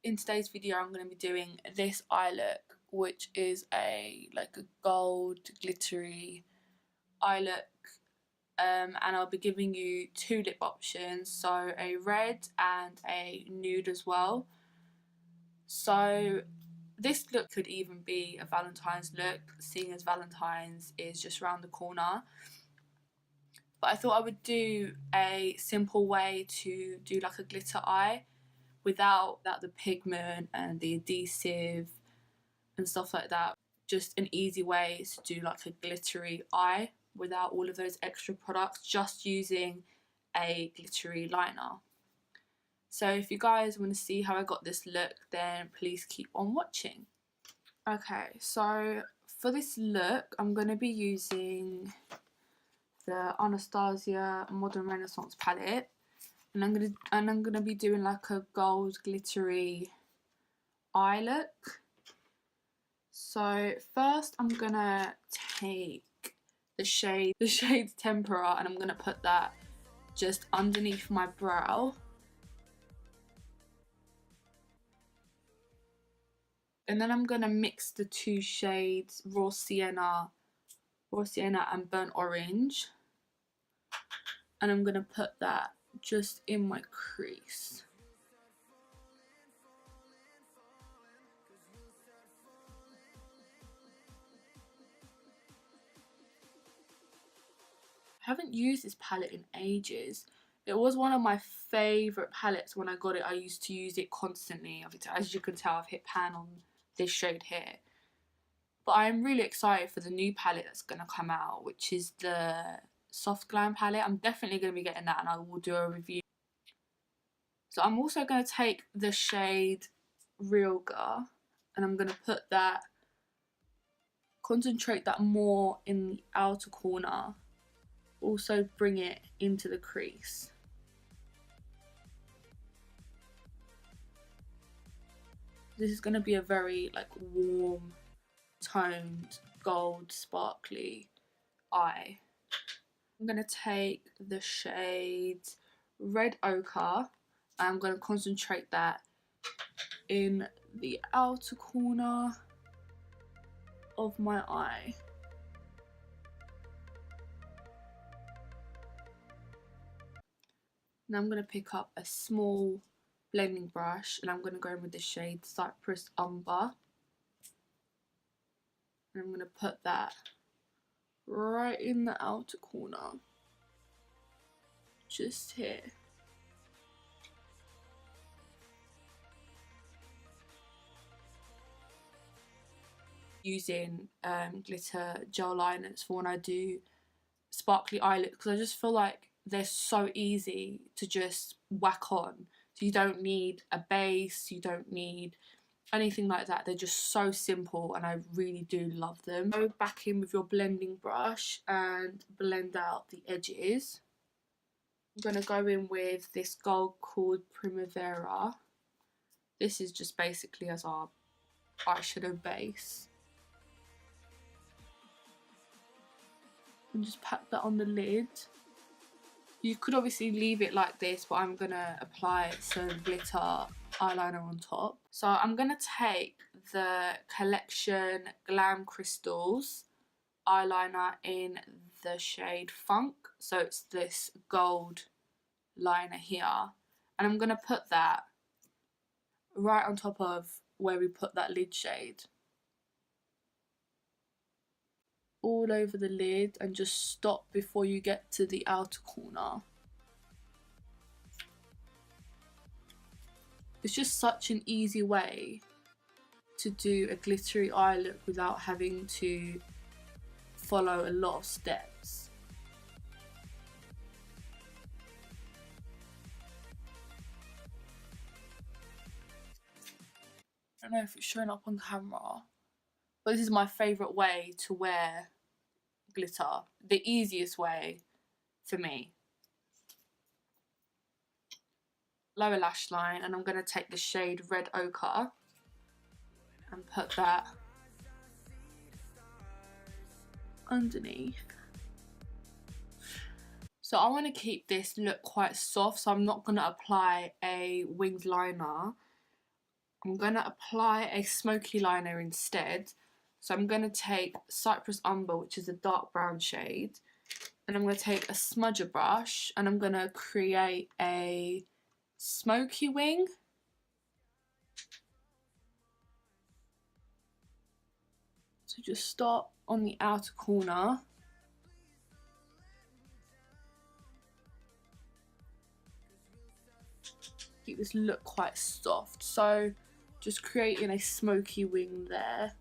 In today's video I'm going to be doing this eye look, which is a gold glittery eye look, and I'll be giving you two lip options, so a red and a nude as well. So this look could even be a Valentine's look, seeing as Valentine's is just around the corner. But I thought I would do a simple way to do like a glitter eye without the pigment and the adhesive and stuff like that. Just an easy way to do like a glittery eye without all of those extra products, just using a glittery liner. So if you guys want to see how I got this look, then please keep on watching. Okay, so for this look I'm going to be using the Anastasia Modern Renaissance palette, and I'm gonna be doing like a gold glittery eye look. So first I'm gonna take the shade Tempera, and I'm gonna put that just underneath my brow. And then I'm gonna mix the two shades Raw Sienna and Burnt Orange, and I'm gonna put that just in my crease. I haven't used this palette in ages. It was one of my favourite palettes when I got it. I used to use it constantly. As you can tell, I've hit pan on this shade here. But I'm really excited for the new palette that's going to come out, which is the Soft Glam palette. I'm definitely going to be getting that, and I will do a review. So I'm also going to take the shade Realgar, and I'm going to put that, concentrate that more in the outer corner. Also bring it into the crease. This is going to be a very warm toned gold sparkly eye. I'm going to take the shade Red Ochre, and I'm going to concentrate that in the outer corner of my eye. Now I'm going to pick up a small blending brush, and I'm going to go in with the shade Cypress Umber. And I'm going to put that right in the outer corner, just here. Using glitter gel liners for when I do sparkly eye looks, because I just feel like they're so easy to just whack on. So you don't need a base, you don't need anything like that. They're just so simple, and I really do love them. Go back in with your blending brush and blend out the edges. I'm going to go in with this gold called Primavera. This is just basically as our eyeshadow base. And just pat that on the lid. You could obviously leave it like this, but I'm going to apply some glitter eyeliner on top. So I'm going to take the Collection Glam Crystals eyeliner in the shade Funk. So it's this gold liner here. And I'm going to put that right on top of where we put that lid shade. All over the lid, and just stop before you get to the outer corner. It's just such an easy way to do a glittery eye look without having to follow a lot of steps. I don't know if it's showing up on camera, but this is my favourite way to wear glitter. The easiest way for me. Lower lash line, and I'm going to take the shade Red Ochre and put that underneath. So I want to keep this look quite soft, so I'm not going to apply a winged liner. I'm going to apply a smoky liner instead. So I'm going to take Cypress Umber, which is a dark brown shade, and I'm going to take a smudger brush and I'm going to create a smoky wing. So just start on the outer corner. Keep this look quite soft. So just creating a smoky wing there,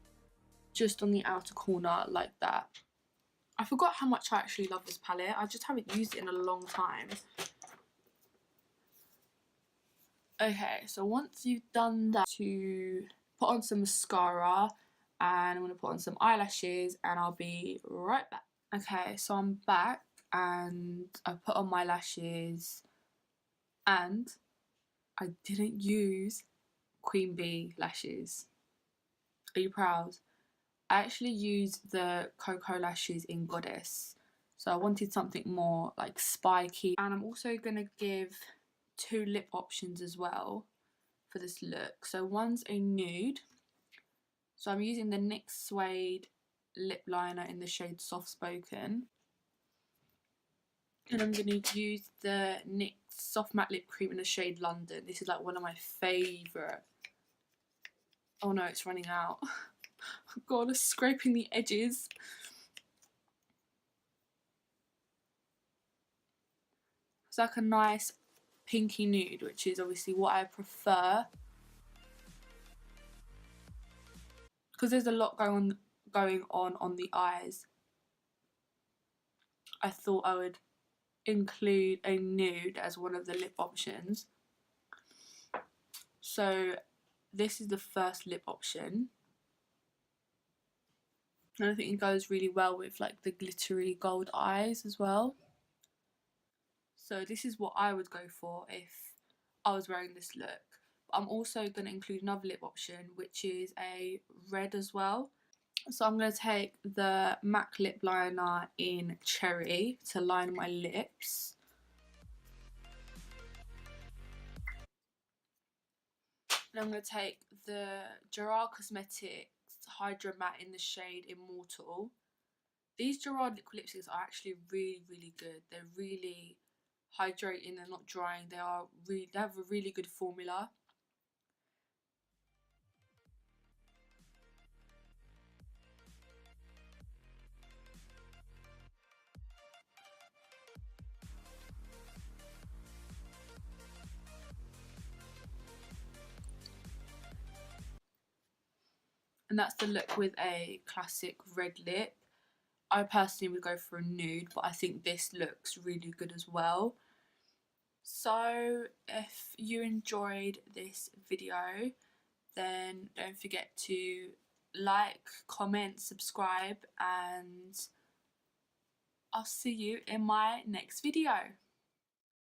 just on the outer corner like that. I forgot how much I actually love this palette. I just haven't used it in a long time. Okay, so once you've done that, to put on some mascara, and I'm going to put on some eyelashes, and I'll be right back. Okay, so I'm back and I put on my lashes, and I didn't use Queen Bee lashes. Are you proud? I actually used the Koko lashes in Goddess, so I wanted something more like spiky. And I'm also going to give 2 lip options as well for this look. So one's a nude, so I'm using the NYX Suede lip liner in the shade Soft Spoken, and I'm going to use the NYX Soft Matte Lip Cream in the shade London. This is like one of my favourite. Oh no, it's running out. Oh god, it's scraping the edges. It's like a nice pinky nude, which is obviously what I prefer, because there's a lot going on the eyes. I thought I would include a nude as one of the lip options. So this is the first lip option, and I think it goes really well with like the glittery gold eyes as well. So this is what I would go for if I was wearing this look. But I'm also going to include another lip option, which is a red as well. So I'm going to take the MAC lip liner in Cherry to line my lips. And I'm going to take the Gerard Cosmetics Hydra Matte in the shade Immortal. These Gerard liquid lipsticks are actually really, really good. They're really hydrating, they're not drying, they have a really good formula. And that's the look with a classic red lip. I personally would go for a nude, but I think this looks really good as well. So if you enjoyed this video, then don't forget to like, comment, subscribe, and I'll see you in my next video.